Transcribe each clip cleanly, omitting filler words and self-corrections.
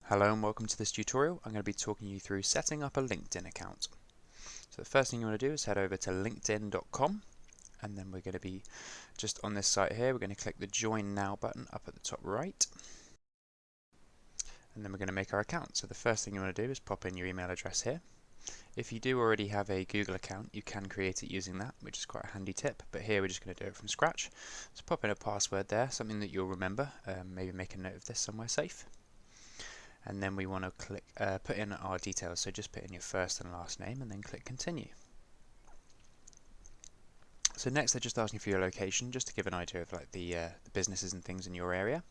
Hello and welcome to this tutorial. I'm going to be talking you through setting up a LinkedIn account. So the first thing you want to do is head over to linkedin.com, and then we're going to be just on this site here. We're going to click the Join Now button up at the top right, and then we're going to make our account. So the first thing you want to do is pop in your email address here. If you do already have a Google account, you can create it using that, which is quite a handy tip, but here we're just going to do it from scratch. So pop in a password there, something that you'll remember, maybe make a note of this somewhere safe. And then we want to click put in our details, so just put in your first and last name and then click continue. So next they're just asking for your location, just to give an idea of like the businesses and things in your area.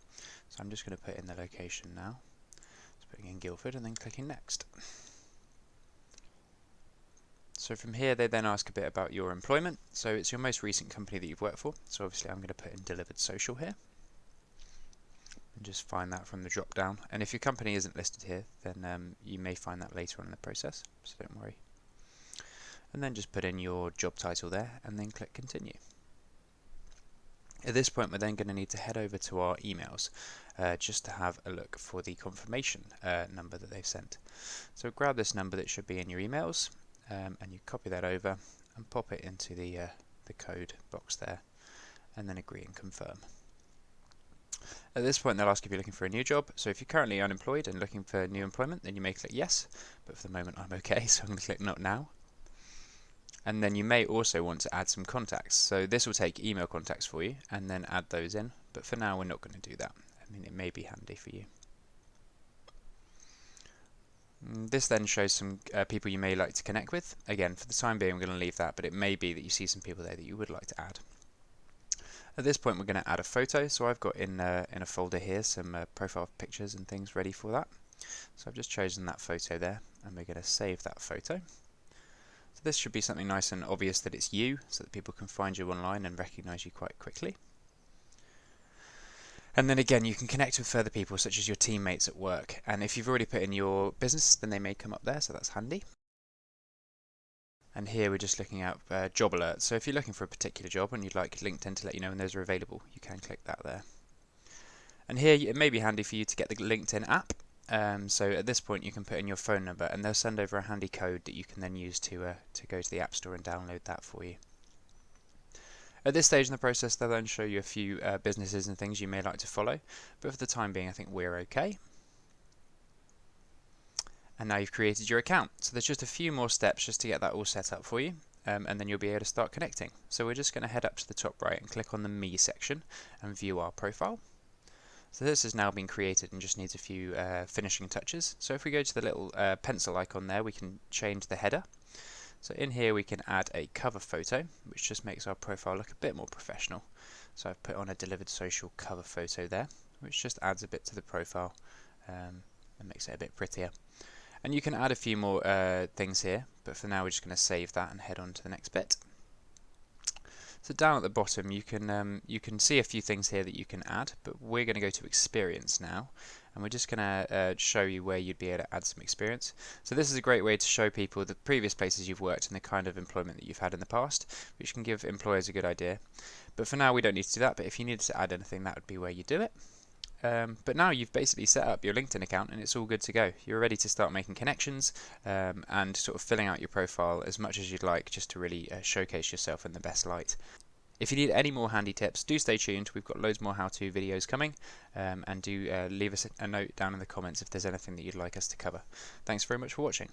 So I'm just going to put in the location now, just putting in Guildford and then clicking next. So from here they then ask a bit about your employment, so it's your most recent company that you've worked for, so obviously I'm going to put in Delivered Social here. And just find that from the drop down, and if your company isn't listed here then you may find that later on in the process, so don't worry. And then just put in your job title there and then click continue. At this point we're then going to need to head over to our emails just to have a look for the confirmation number that they've sent. So grab this number that should be in your emails and you copy that over and pop it into the code box there and then agree and confirm. At this point they'll ask if you're looking for a new job, so if you're currently unemployed and looking for new employment then you may click yes, but for the moment I'm okay, so I'm going to click not now. And then you may also want to add some contacts, so this will take email contacts for you and then add those in, but for now we're not going to do that. I mean, it may be handy for you. This then shows some people you may like to connect with. Again, for the time being I'm going to leave that, but it may be that you see some people there that you would like to add. At this point we're going to add a photo, so I've got in a folder here some profile pictures and things ready for that. So I've just chosen that photo there and we're going to save that photo. So this should be something nice and obvious that it's you, so that people can find you online and recognise you quite quickly. And then again you can connect with further people such as your teammates at work, and if you've already put in your business then they may come up there, so that's handy. And here we're just looking at job alerts, so if you're looking for a particular job and you'd like LinkedIn to let you know when those are available, you can click that there. And here it may be handy for you to get the LinkedIn app. So at this point you can put in your phone number and they'll send over a handy code that you can then use to go to the App Store and download that for you. At this stage in the process they'll then show you a few businesses and things you may like to follow, but for the time being I think we're okay. And now you've created your account, so there's just a few more steps just to get that all set up for you, and then you'll be able to start connecting. So we're just going to head up to the top right and click on the Me section and view our profile. So this has now been created and just needs a few finishing touches. So if we go to the little pencil icon there, we can change the header. So in here we can add a cover photo, which just makes our profile look a bit more professional. So I've put on a Delivered Social cover photo there, which just adds a bit to the profile and makes it a bit prettier. And you can add a few more things here, but for now we're just going to save that and head on to the next bit. So down at the bottom you can see a few things here that you can add, but we're going to go to experience now, and we're just going to show you where you'd be able to add some experience. So this is a great way to show people the previous places you've worked and the kind of employment that you've had in the past, which can give employers a good idea. But for now we don't need to do that, but if you needed to add anything that would be where you do it. But now you've basically set up your LinkedIn account and it's all good to go. You're ready to start making connections and sort of filling out your profile as much as you'd like, just to really showcase yourself in the best light. If you need any more handy tips, do stay tuned. We've got loads more how-to videos coming, and do leave us a note down in the comments if there's anything that you'd like us to cover. Thanks very much for watching.